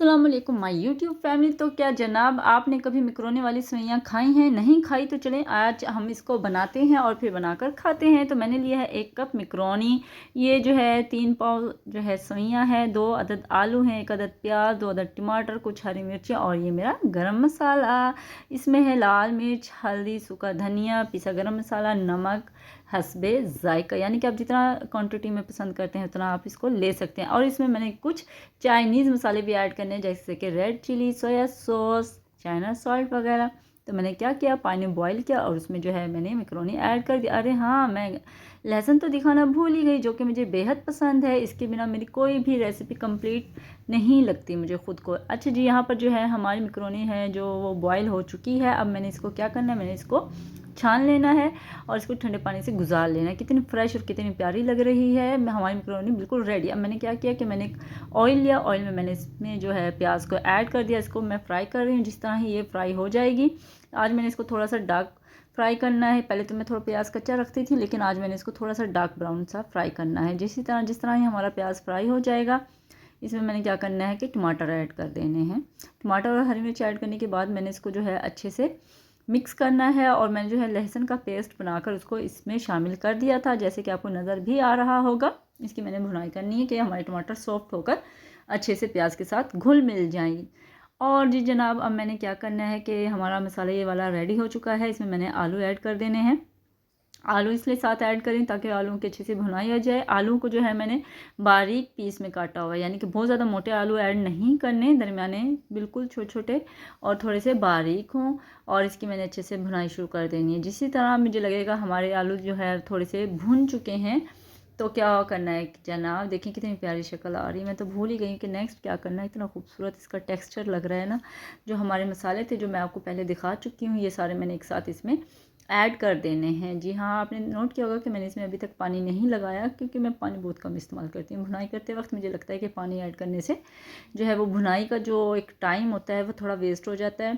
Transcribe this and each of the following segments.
अस्सलामुअलैकुम my YouTube family. तो क्या जनाब आपने कभी मैकरोनी वाली सेवइयाँ खाई हैं? नहीं खाई तो चलें आज हम इसको बनाते हैं और फिर बनाकर खाते हैं। तो मैंने लिया है 1 कप मैकरोनी, ये जो है 3 पाव जो है सेवइयाँ है, 2 अदद आलू हैं, 1 अदद प्याज, 2 अदद टमाटर, कुछ हरी मिर्ची और ये मेरा गरम मसाला। इसमें है लाल मिर्च, हल्दी, सूखा धनिया, पिसा गरम मसाला, नमक हस्बे ज़ायका, यानी कि आप जितना क्वांटिटी में पसंद करते हैं उतना आप इसको ले सकते हैं। और इसमें मैंने कुछ चाइनीज़ मसाले भी ऐड करने हैं, जैसे कि red chilli, soya sauce, China salt वगैरह। तो मैंने क्या किया, पानी बॉईल किया और उसमें जो है मैंने मैकरोनी ऐड कर दिया। अरे हाँ, मैं लहसुन तो दिखाना भूल ही गई, जो कि मुझे बेहद पसंद है। इसके बिना मेरी कोई भी रेसिपी कंप्लीट नहीं लगती मुझे ख़ुद को। अच्छा जी, यहाँ पर जो है हमारी मैकरोनी है जो वो बॉईल हो चुकी है। अब मैंने इसको क्या करना है, मैंने इसको छान लेना है और इसको ठंडे पानी से गुजार लेना है। कितनी फ्रेश और कितनी प्यारी लग रही है। हमारी मैकरोनी बिल्कुल रेडी। अब मैंने क्या किया कि मैंने ऑयल लिया, ऑयल में मैंने इसमें जो है प्याज को ऐड कर दिया। इसको मैं फ्राई कर रही हूँ, जिस तरह ही ये फ्राई हो जाएगी। आज मैंने इसको थोड़ा सा डार्क फ्राई करना है। पहले तो मैं थोड़ा प्याज कच्चा रखती थी, लेकिन आज मैंने इसको थोड़ा सा डार्क ब्राउन सा फ्राई करना है। जिस तरह ही हमारा प्याज फ्राई हो जाएगा, इसमें मैंने क्या करना है कि टमाटर ऐड कर देने हैं। टमाटर और हरी मिर्च ऐड करने के बाद मैंने इसको जो है अच्छे से मिक्स करना है। और मैंने जो है लहसुन का पेस्ट बनाकर उसको इसमें शामिल कर दिया था, जैसे कि आपको नज़र भी आ रहा होगा। इसकी मैंने भुनाई करनी है कि हमारे टमाटर सॉफ्ट होकर अच्छे से प्याज के साथ घुल मिल जाएंगे। और जी जनाब, अब मैंने क्या करना है कि हमारा मसाला ये वाला रेडी हो चुका है। इसमें मैंने आलू ऐड कर देने हैं। आलू इसलिए साथ ऐड करें ताकि आलू की अच्छे से भुनाई हो जाए। आलू को जो है मैंने बारीक पीस में काटा हुआ है, यानी कि बहुत ज़्यादा मोटे आलू ऐड नहीं करने, दरमियाने बिल्कुल छोटे छोटे और थोड़े से बारीक हों। और इसकी मैंने अच्छे से भुनाई शुरू कर देनी है। जिस तरह मुझे लगेगा हमारे आलू जो है थोड़े से भुन चुके हैं, तो क्या करना है जनाब, देखिए कितनी प्यारी शक्ल आ रही है। मैं तो भूल ही गई कि नेक्स्ट क्या करना है। इतना खूबसूरत इसका टेक्सचर लग रहा है ना। जो हमारे मसाले थे जो मैं आपको पहले दिखा चुकी हूँ, ये सारे मैंने एक साथ इसमें ऐड कर देने हैं। जी हाँ, आपने नोट किया होगा कि मैंने इसमें अभी तक पानी नहीं लगाया, क्योंकि मैं पानी बहुत कम इस्तेमाल करती हूँ भुनाई करते वक्त। मुझे लगता है कि पानी ऐड करने से जो है वो भुनाई का जो एक टाइम होता है वो थोड़ा वेस्ट हो जाता है।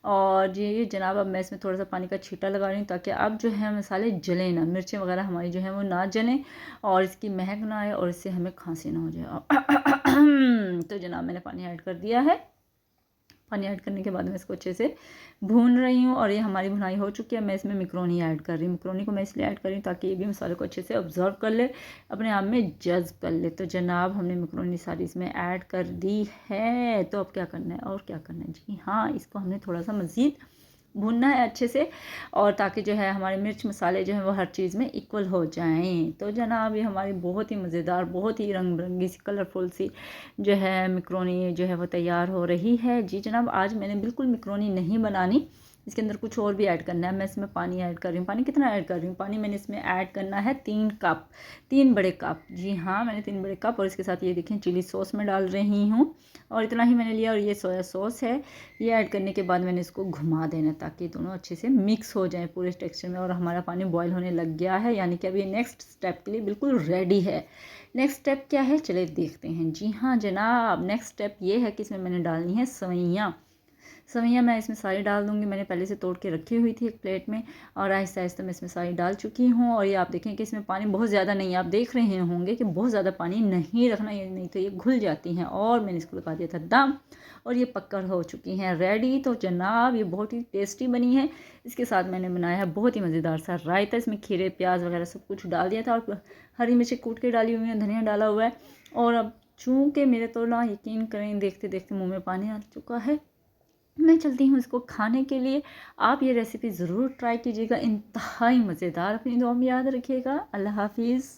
और जी जनाब, अब मैं इसमें थोड़ा सा पानी का छींटा लगा रही हूँ, ताकि अब जो है मसाले जलें ना, मिर्चें वगैरह हमारी जो है वो ना जलें और इसकी महक ना आए और इससे हमें खांसी ना हो जाए। तो जनाब मैंने पानी ऐड कर दिया है। पानी ऐड करने के बाद मैं इसको अच्छे से भून रही हूँ और ये हमारी भुनाई हो चुकी है। मैं इसमें मैकरोनी ऐड कर रही हूँ। मैकरोनी को मैं इसलिए ऐड कर रही हूँ ताकि ये भी मसाले को अच्छे से ऑब्जर्व कर ले, अपने आप में जज्ब कर ले। तो जनाब हमने मैकरोनी सारी इसमें ऐड कर दी है। तो अब क्या करना है और क्या करना है, जी हाँ, इसको हमने थोड़ा सा मज़ीद भूनना है अच्छे से, और ताकि जो है हमारे मिर्च मसाले जो हैं वो हर चीज़ में इक्वल हो जाएं। तो जनाब ये हमारी बहुत ही मज़ेदार, बहुत ही रंग बिरंगी सी, कलरफुल सी जो है मैकरोनी जो है वो तैयार हो रही है। जी जनाब, आज मैंने बिल्कुल मैकरोनी नहीं बनानी, इसके अंदर कुछ और भी ऐड करना है। मैं इसमें पानी ऐड कर रही हूँ। पानी कितना ऐड कर रही हूँ, पानी मैंने इसमें ऐड करना है 3 कप, 3 बड़े कप। जी हाँ, मैंने 3 बड़े कप। और इसके साथ ये देखें चिली सॉस में डाल रही हूँ, और इतना ही मैंने लिया। और ये सोया सॉस है, ये ऐड करने के बाद मैंने इसको घुमा देना ताकि दोनों अच्छे से मिक्स हो जाएं पूरे टेक्सचर में। और हमारा पानी बॉयल होने लग गया है, यानी कि अब ये नेक्स्ट स्टेप के लिए बिल्कुल रेडी है। नेक्स्ट स्टेप क्या है, चले देखते हैं। जी हाँ जनाब, नेक्स्ट स्टेप ये है कि इसमें मैंने डालनी है सेवइयाँ। सेवइयाँ मैं इसमें सारी डाल दूँगी। मैंने पहले से तोड़ के रखी हुई थी एक प्लेट में, और आहिस्ता आहिस्ता मैं इसमें सारी डाल चुकी हूँ। और ये आप देखें कि इसमें पानी बहुत ज़्यादा नहीं है। आप देख रहे होंगे कि बहुत ज़्यादा पानी नहीं रखना, ये नहीं तो ये घुल जाती हैं। और मैंने इसको लगा दिया था दम, और ये पक्कर हो चुकी हैं, रेडी। तो जनाब ये बहुत ही टेस्टी बनी है। इसके साथ मैंने बनाया है बहुत ही मज़ेदार सा रायता। इसमें खीरे प्याज वगैरह सब कुछ डाल दिया था, और हरी मिर्ची कूट के डाली हुई है, धनिया डाला हुआ है। और अब चूँकि मेरे तो ना यकीन करें, देखते देखते मुँह में पानी आ चुका है, मैं चलती हूँ इसको खाने के लिए। आप ये रेसिपी ज़रूर ट्राई कीजिएगा, इंतहाई मज़ेदार। अपनी दुआ में याद रखिएगा। अल्लाह हाफिज़।